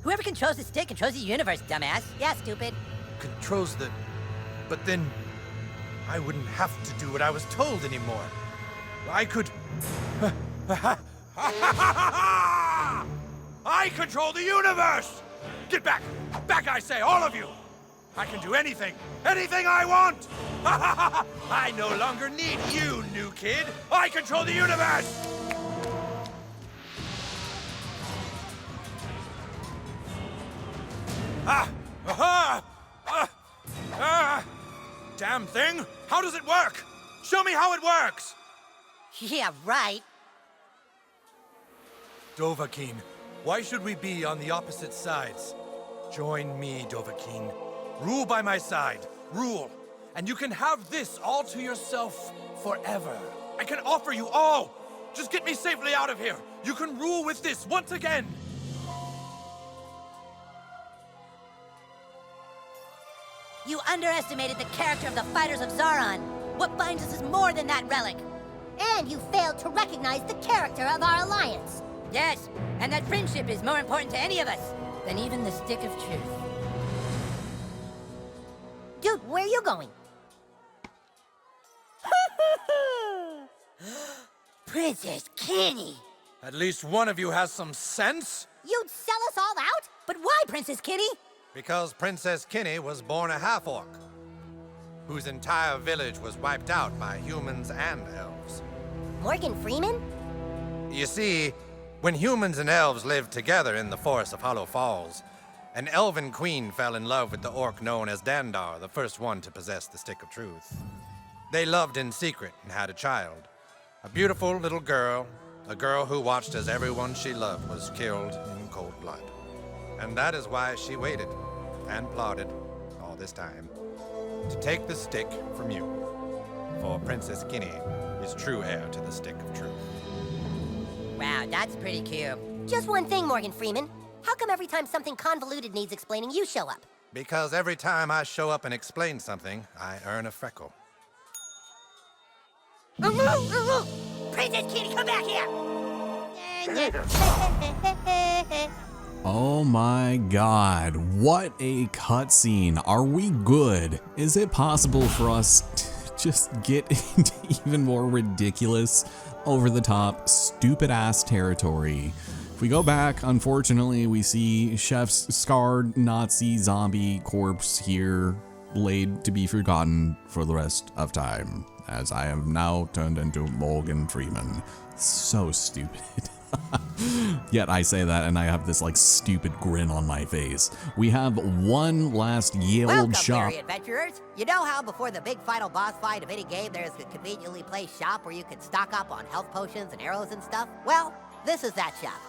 Whoever controls the stick controls the universe, dumbass. Yeah, stupid. Controls the... But then... I wouldn't have to do what I was told anymore. I could... I control the universe! Get back! Back, I say, all of you! I can do anything! Anything I want! I no longer need you, new kid! I control the universe! Damn thing! How does it work? Show me how it works! Yeah, right. Dovahkiin, why should we be on the opposite sides? Join me, Dovahkiin. Rule by my side. Rule. And you can have this all to yourself forever. I can offer you all. Just get me safely out of here. You can rule with this once again. You underestimated the character of the fighters of Zaron. What binds us is more than that relic. And you failed to recognize the character of our alliance. Yes, and that friendship is more important to any of us than even the stick of truth. Dude, where are you going? Princess Kenny! At least one of you has some sense? You'd sell us all out? But why, Princess Kenny? Because Princess Kenny was born a half-orc, whose entire village was wiped out by humans and elves. Morgan Freeman? You see, when humans and elves lived together in the forest of Hollow Falls, an elven queen fell in love with the orc known as Dandar, the first one to possess the Stick of Truth. They loved in secret and had a child. A beautiful little girl, a girl who watched as everyone she loved was killed in cold blood. And that is why she waited and plotted all this time to take the stick from you. For Princess Kenny is true heir to the Stick of Truth. Wow, that's pretty cute. Just one thing, Morgan Freeman. How come every time something convoluted needs explaining, you show up? Because every time I show up and explain something, I earn a freckle. Princess Kenny, come back here! Oh my god, what a cutscene. Are we good? Is it possible for us to just get into even more ridiculous, over-the-top, stupid-ass territory? If we go back, unfortunately, we see Chef's scarred Nazi zombie corpse here, laid to be forgotten for the rest of time, as I have now turned into Morgan Freeman. So stupid. Yet I say that and I have this like stupid grin on my face. We have one last ye old shop. Welcome, merry adventurers. You know how before the big final boss fight of any game there's a conveniently placed shop where you can stock up on health potions and arrows and stuff? Well, this is that shop.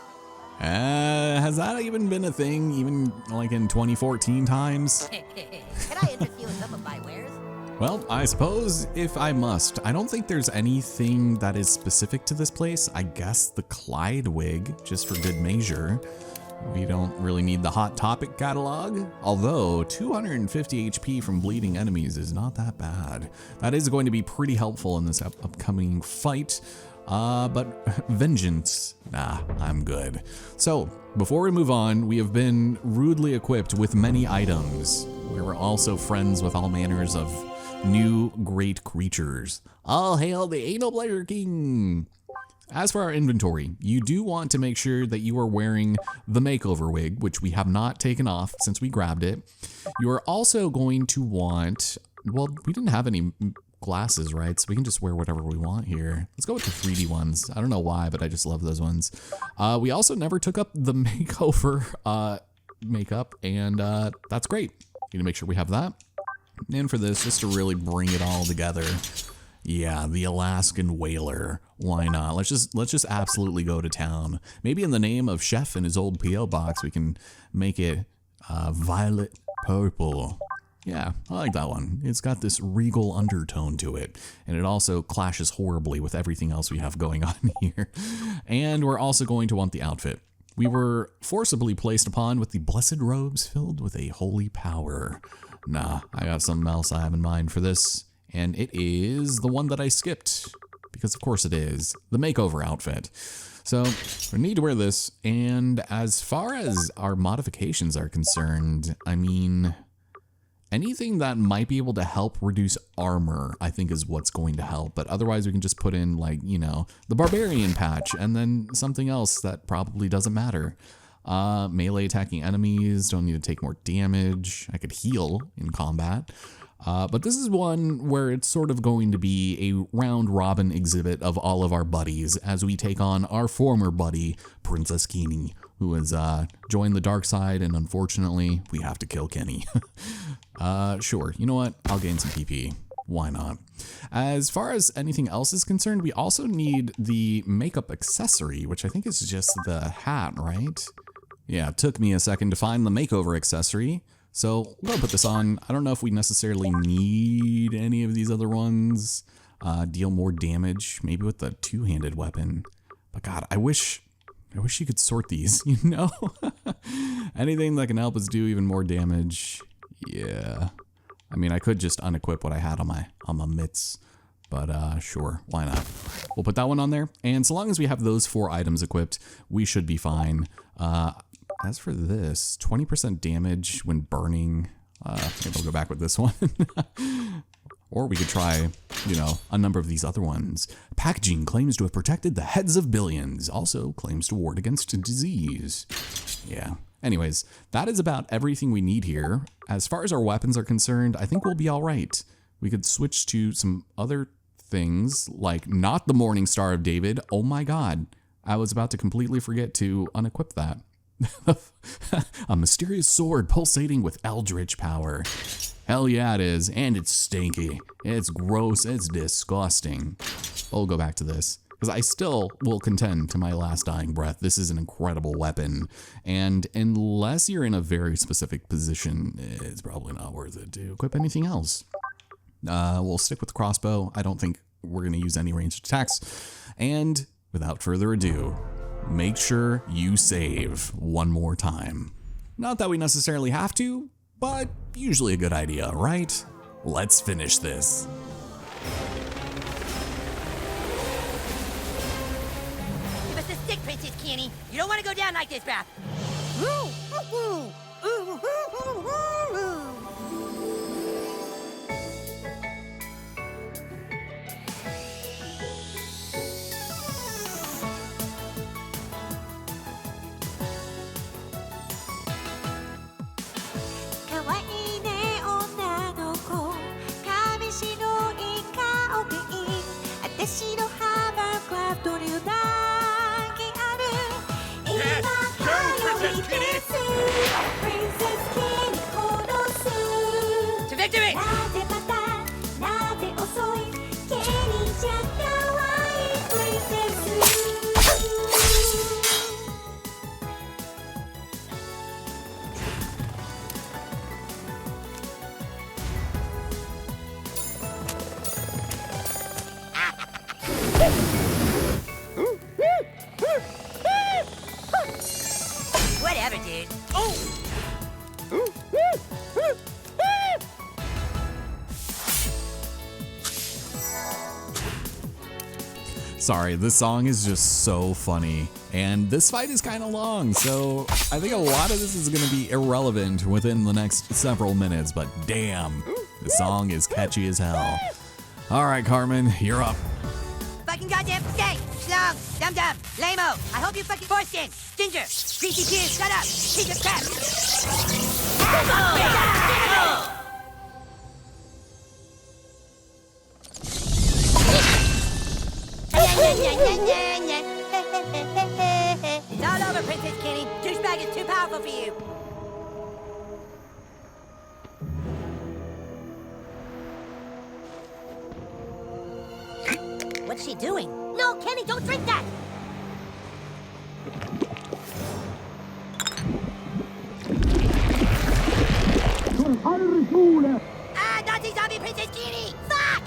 Has that even been a thing, even like in 2014 times? Can I interest you in some of my wares? Well, I suppose if I must. I don't think there's anything that is specific to this place. I guess the Clyde wig, just for good measure. We don't really need the Hot Topic catalog, although 250 HP from bleeding enemies is not that bad. That is going to be pretty helpful in this upcoming fight. But vengeance, nah, I'm good. So, before we move on, we have been rudely equipped with many items. We were also friends with all manners of new great creatures. All hail the Anal Player King! As for our inventory, you do want to make sure that you are wearing the makeover wig, which we have not taken off since we grabbed it. You are also going to want, well, we didn't have any glasses, right? So we can just wear whatever we want here. Let's go with the 3D ones. I don't know why, but I just love those ones. We also never took up the makeover makeup, and that's great. Need to make sure we have that. And for this, just to really bring it all together, yeah, the Alaskan Whaler. Why not? Let's just absolutely go to town. Maybe in the name of Chef and his old P.O. box, we can make it violet purple. Yeah, I like that one. It's got this regal undertone to it, and it also clashes horribly with everything else we have going on here. And we're also going to want the outfit. We were forcibly placed upon with the blessed robes filled with a holy power. Nah, I got something else I have in mind for this, and it is the one that I skipped, because of course it is, the makeover outfit. So we need to wear this. And as far as our modifications are concerned, I mean, anything that might be able to help reduce armor, I think is what's going to help. But otherwise we can just put in like, you know, the barbarian patch and then something else that probably doesn't matter. Melee attacking enemies, don't need to take more damage. I could heal in combat. But this is one where it's sort of going to be a round robin exhibit of all of our buddies as we take on our former buddy, Princess Kenny, who has joined the dark side, and unfortunately, we have to kill Kenny. Sure, you know what? I'll gain some PP. Why not? As far as anything else is concerned, we also need the makeup accessory, which I think is just the hat, right? Yeah, it took me a second to find the makeover accessory. So we'll put this on. I don't know if we necessarily need any of these other ones. Deal more damage, maybe with the two-handed weapon. But God, I wish you could sort these, you know? Anything that can help us do even more damage. Yeah. I mean, I could just unequip what I had on my mitts. But sure, why not? We'll put that one on there. And so long as we have those 4 items equipped, we should be fine. As for this, 20% damage when burning. Maybe I'll go back with this one. Or we could try, you know, a number of these other ones. Packaging claims to have protected the heads of billions. Also claims to ward against disease. Yeah. Anyways, that is about everything we need here. As far as our weapons are concerned, I think we'll be all right. We could switch to some other things, like not the Morning Star of David. Oh my God. I was about to completely forget to unequip that. A mysterious sword pulsating with eldritch power. Hell yeah it is, and it's stinky. It's gross, it's disgusting. We'll go back to this, because I still will contend to my last dying breath. This is an incredible weapon, and unless you're in a very specific position, it's probably not worth it to equip anything else. We'll stick with the crossbow. I don't think we're going to use any ranged attacks, and without further ado, make sure you save one more time. Not that we necessarily have to, but usually a good idea, right? Let's finish this. Give us a stick, Princess Kenny. You don't want to go down like this, bruh. To victory! Whatever, dude. Sorry, this song is just so funny. And this fight is kind of long, so I think a lot of this is going to be irrelevant within the next several minutes, but damn, the song is catchy as hell. All right, Carmen, you're up. Fucking goddamn steak! Schlong! Dum-dum! Lame-o! I hope you fucking foreskin! Ginger! Greasy peas! Shut up! Piece of crap! It's all over, Princess Kenny. Douchebag is too powerful for you. What's she doing? No, Kenny, don't drink that! Ah, Nazi zombie Princess Kenny! Fuck!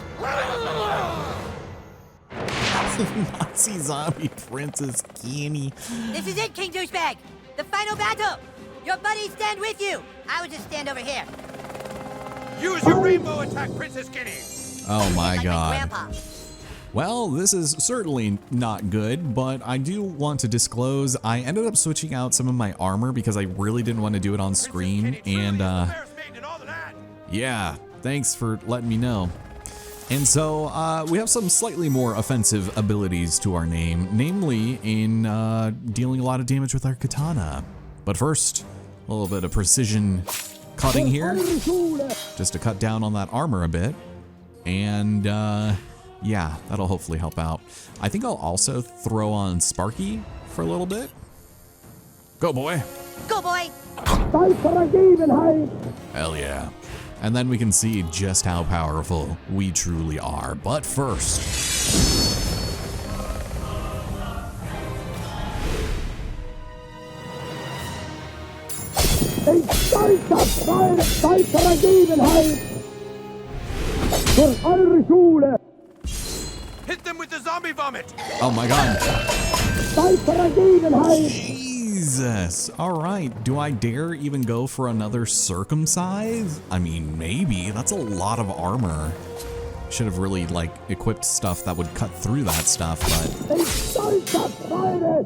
Nazi zombie Princess Kenny. This is it, King Douchebag! The final battle! Your buddies stand with you! I would just stand over here. Use your rainbow attack, Princess Kenny! Oh my Like God. grandpa. Well, this is certainly not good, but I do want to disclose I ended up switching out some of my armor because I really didn't want to do it on screen, and yeah, thanks for letting me know. And so we have some slightly more offensive abilities to our name, namely in dealing a lot of damage with our katana. But first, a little bit of precision cutting here, just to cut down on that armor a bit. And yeah, that'll hopefully help out. I think I'll also throw on Sparky for a little bit. Go, boy. Go, boy! Hell yeah. And then we can see just how powerful we truly are. But first, Hit them with the zombie vomit! oh my god. Jesus. All right. Do I dare even go for another circumcise? I mean, maybe. That's a lot of armor. Should have really, like, equipped stuff that would cut through that stuff, but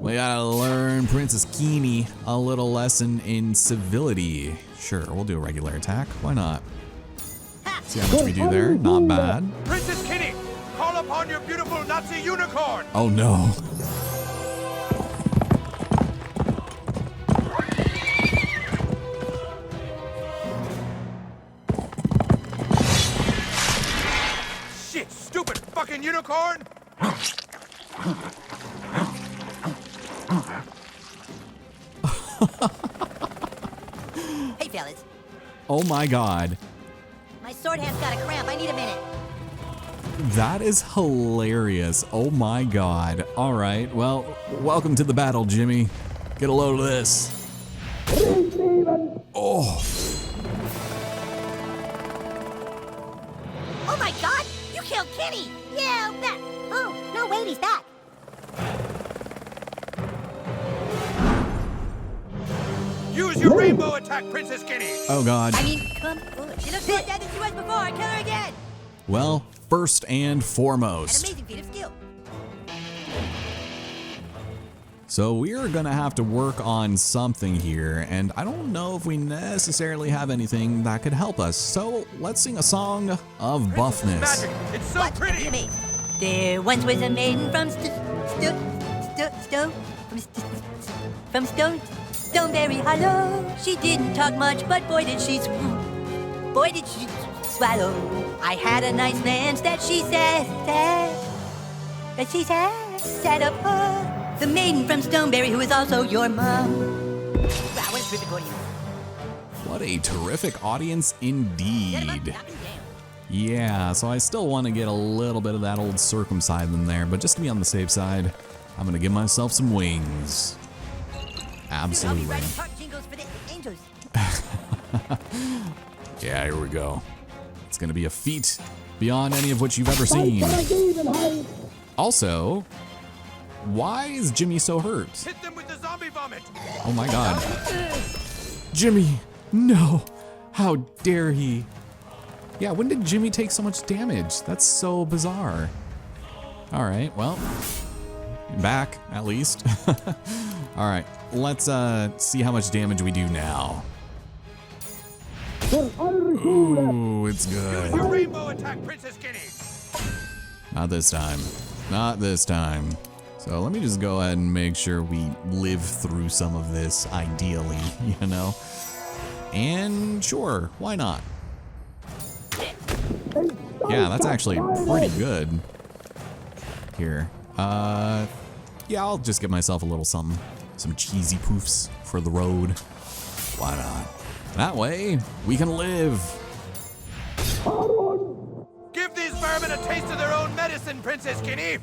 we gotta learn Princess Kenny a little lesson in civility. Sure, we'll do a regular attack. Why not? See how much we do there. Not bad. Princess Kenny, call upon your beautiful Nazi unicorn! Oh no. Shit, stupid fucking unicorn! Hey, fellas. Oh my god. My sword hand's got a cramp. I need a minute. That is hilarious. Oh my god. All right. Well, welcome to the battle, Jimmy. Get a load of this. Oh. Oh my god! You killed Kenny! Yeah, that. Oh, no, wait, he's back. Use your rainbow attack, Princess Kenny! Oh god. I mean, come on. She looks more dead than she was before. Kill her again. Well, first and An foremost. amazing feat of skill. So we are gonna have to work on something here, and I don't know if we necessarily have anything that could help us. So let's sing a song of buffness. Magic! It's so What do pretty! you mean? There once was a maiden from Stoneberry Hollow. She didn't talk much, but boy did she swallow. I had a nice lance that she said set up her. The maiden from Stoneberry, who is also your mom. Wow, what a terrific audience. What a terrific audience Get him up, indeed. knock him down. Yeah, so I still want to get a little bit of that old circumcised in there, but just to be on the safe side, I'm gonna give myself some wings. I'll be Absolutely. writing part jingles for the angels. Yeah, here we go. It's gonna be a feat beyond any of which you've ever seen. Also, why is Jimmy so hurt? Hit them with the zombie vomit! Oh my god. Jimmy, no. How dare he? Yeah, when did Jimmy take so much damage? That's so bizarre. All right, well, back at least. All right, let's see how much damage we do now. Ooh, it's good. Your rainbow attack, Princess Kenny! Not this time. Not this time. So let me just go ahead and make sure we live through some of this, ideally, you know? And sure, why not? Yeah, that's actually pretty good. Here. Yeah, I'll just give myself a little something. Some cheesy poofs for the road. Why not? That way, we can live. Give these vermin a taste of their own medicine, Princess Kenny!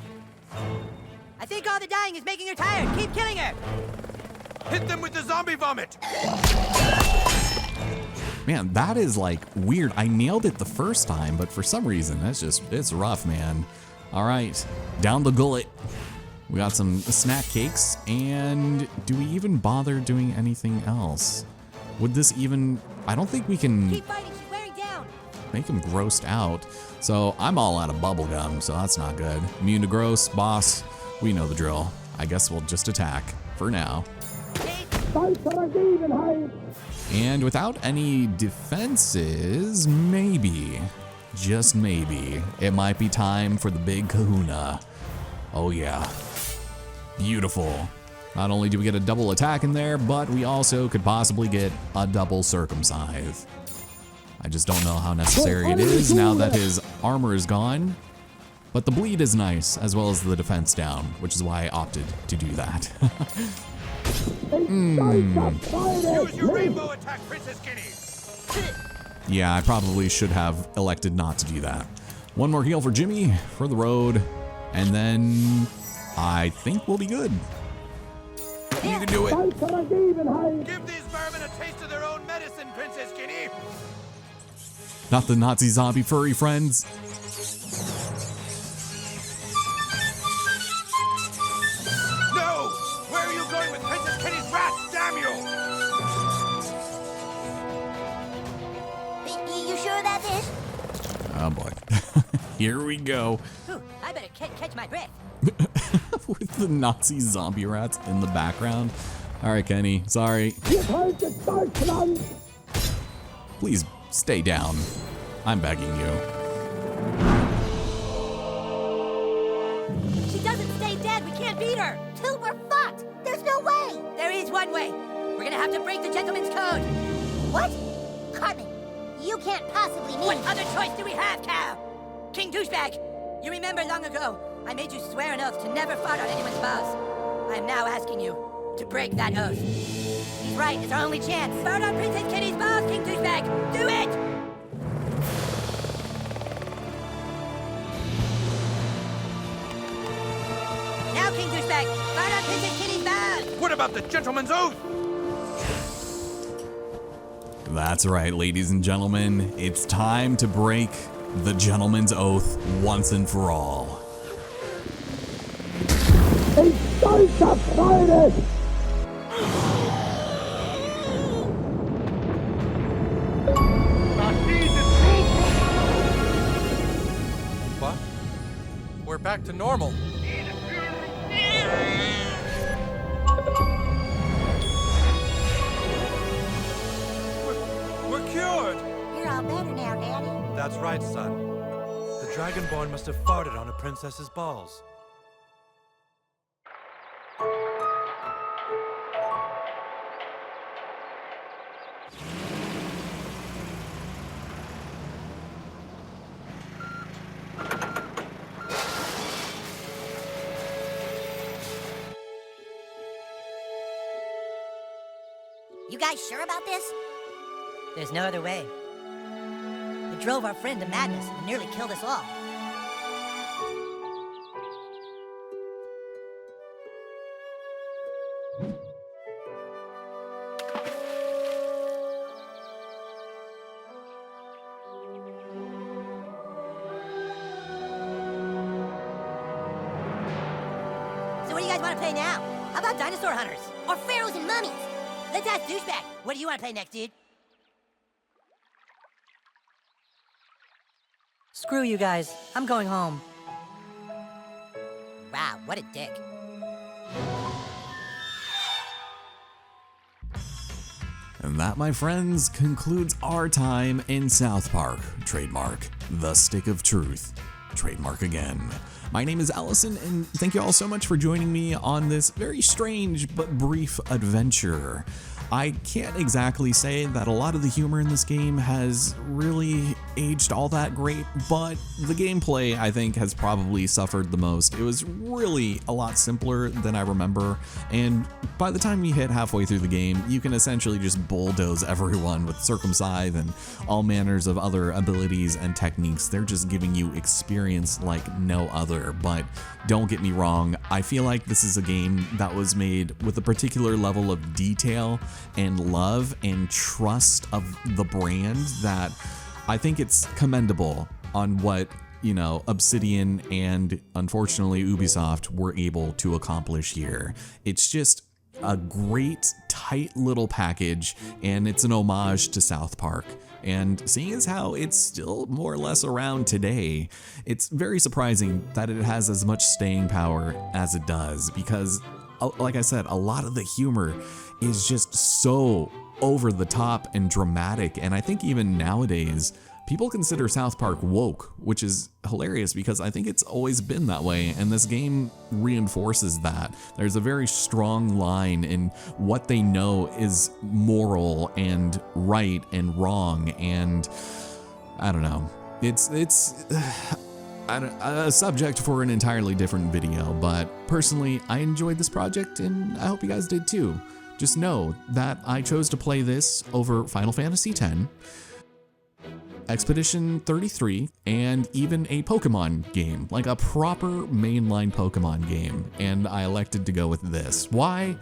I think all the dying is making her tired. Keep killing her. Hit them with the zombie vomit! Man, that is like weird. I nailed it the first time, but for some reason, it's rough, man. All right, down the gullet. We got some snack cakes, and do we even bother doing anything else? Would this even, I don't think we can, Keep fighting. She's wearing down. make him grossed out. So I'm all out of bubblegum, so that's not good. Immune to gross, boss. We know the drill. I guess we'll just attack for now. And without any defenses, maybe, just maybe, it might be time for the big kahuna. Oh yeah. Beautiful. Not only do we get a double attack in there, but we also could possibly get a double circumcise. I just don't know how necessary it is now that his armor is gone. But the bleed is nice, as well as the defense down, which is why I opted to do that. Use your rainbow attack, Princess Kenny. Yeah, I probably should have elected not to do that. One more heal for Jimmy for the road, and then I think we'll be good. You can do it. Give these vermin a taste of their own medicine, Princess Kenny. Not the Nazi zombie furry friends. No! Where are you going with Princess Kenny's rats, damn you? You sure about this? Oh boy. Here we go. Whew, I better catch my breath. With the Nazi zombie rats in the background. All right, Kenny, sorry. Please stay down. I'm begging you. She doesn't stay dead. We can't beat her. Till we're fucked. There's no way. There is one way. We're gonna have to break the gentleman's code. What? Cartman, you can't possibly mean... What other choice do we have, Cal? King Douchebag, you remember long ago, I made you swear an oath to never fart on anyone's balls. I am now asking you to break that oath. He's right, it's our only chance. Fart on Princess Kenny's balls, King Douchebag! Do it! Now, King Douchebag, fart on Princess Kenny's balls! What about the gentleman's oath? That's right, ladies and gentlemen. It's time to break the gentleman's oath once and for all. What? We're back to normal. We're cured! You're all better now, Daddy. That's right, son. The Dragonborn must have farted on a princess's balls. You guys sure about this? There's no other way. It drove our friend to madness and nearly killed us all. So what do you guys want to play now? How about Dinosaur Hunters? Or pharaohs and mummies? Let's ask Douchebag. What do you want to play next, dude? Screw you guys. I'm going home. Wow, what a dick. And that, my friends, concludes our time in South Park. Trademark. The Stick of Truth. Trademark again. My name is Allison, and thank you all so much for joining me on this very strange but brief adventure. I can't exactly say that a lot of the humor in this game has really aged all that great, but the gameplay, I think, has probably suffered the most. It was really a lot simpler than I remember, and by the time you hit halfway through the game, you can essentially just bulldoze everyone with Circumcise and all manners of other abilities and techniques. They're just giving you experience like no other, but don't get me wrong, I feel like this is a game that was made with a particular level of detail and love and trust of the brand that I think it's commendable on what, you know, Obsidian and unfortunately Ubisoft were able to accomplish here. It's just a great, tight little package, and it's an homage to South Park. And seeing as how it's still more or less around today, it's very surprising that it has as much staying power as it does, because, like I said, a lot of the humor is just so over the top and dramatic, and I think even nowadays, people consider South Park woke, which is hilarious because I think it's always been that way, and this game reinforces that. There's a very strong line in what they know is moral and right and wrong, and I don't know. It's a subject for an entirely different video, but personally, I enjoyed this project, and I hope you guys did too. Just know that I chose to play this over Final Fantasy X, Expedition 33, and even a Pokemon game, like a proper mainline Pokemon game, and I elected to go with this. Why?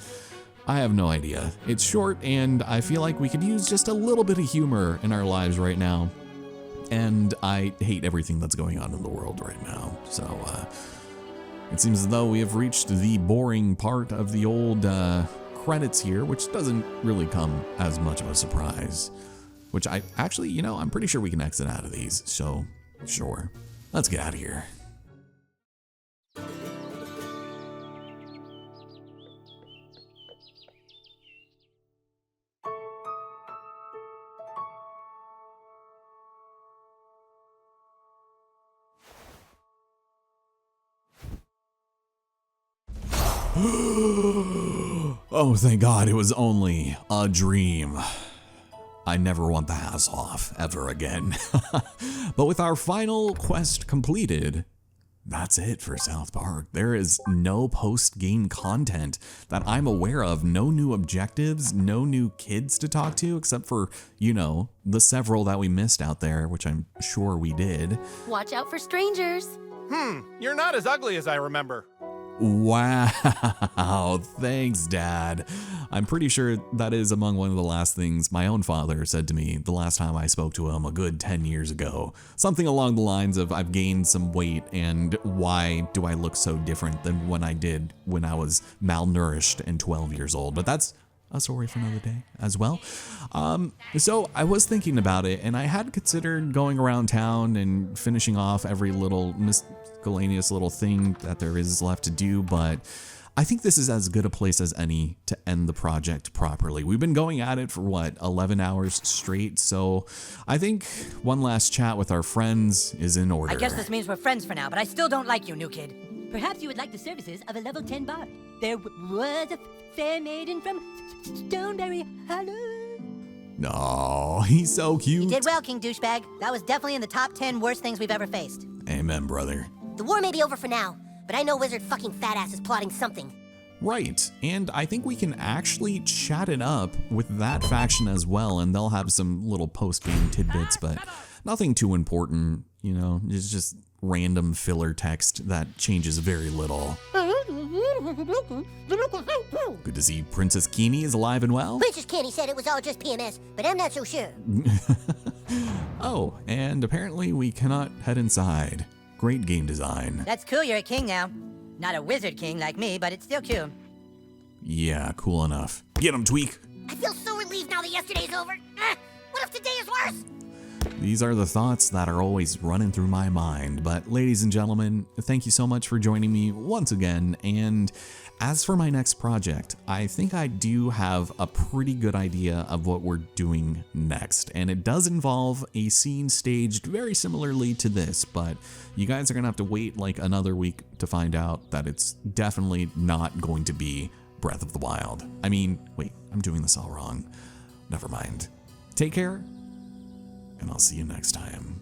I have no idea. It's short, and I feel like we could use just a little bit of humor in our lives right now, and I hate everything that's going on in the world right now, so it seems as though we have reached the boring part of the old credits here, which doesn't really come as much of a surprise. Which I actually, I'm pretty sure we can exit out of these, so sure. Let's get out of here. Oh, thank God it was only a dream. I never want the Hazoff ever again. But with our final quest completed, that's it for South Park. There is no post-game content that I'm aware of, no new objectives, no new kids to talk to, except for, the several that we missed out there, which I'm sure we did. Watch out for strangers. You're not as ugly as I remember. Wow, thanks, Dad. I'm pretty sure that is among one of the last things my own father said to me the last time I spoke to him a good 10 years ago. Something along the lines of, I've gained some weight, and why do I look so different than when I did when I was malnourished and 12 years old? But that's a story for another day as well. So I was thinking about it, and I had considered going around town and finishing off every little miscellaneous little thing that there is left to do, but I think this is as good a place as any to end the project properly. We've been going at it for 11 hours straight, so I think one last chat with our friends is in order. I guess this means we're friends for now, but I still don't like you, new kid. Perhaps you would like the services of a level 10 bard. There was a fair maiden from Stoneberry Hollow. No, he's so cute. You did well, King Douchebag. That was definitely in the top 10 worst things we've ever faced. Amen, brother. The war may be over for now, but I know Wizard fucking Fat Ass is plotting something. Right, and I think we can actually chat it up with that faction as well, and they'll have some little post-game tidbits, but nothing too important, it's just random filler text that changes very little. Good to see Princess Keene is alive and well. Princess Kenny said it was all just PMS, but I'm not so sure. Oh, and apparently we cannot head inside. Great game design. That's cool, you're a king now. Not a wizard king like me, but it's still cool. Yeah, cool enough. Get him, Tweak. I feel so relieved now that yesterday's over. What if today is worse? These are the thoughts that are always running through my mind. But ladies and gentlemen, thank you so much for joining me once again. And as for my next project, I think I do have a pretty good idea of what we're doing next. And it does involve a scene staged very similarly to this, but you guys are gonna have to wait like another week to find out that it's definitely not going to be Breath of the Wild. I mean, wait, I'm doing this all wrong. Never mind. Take care, and I'll see you next time.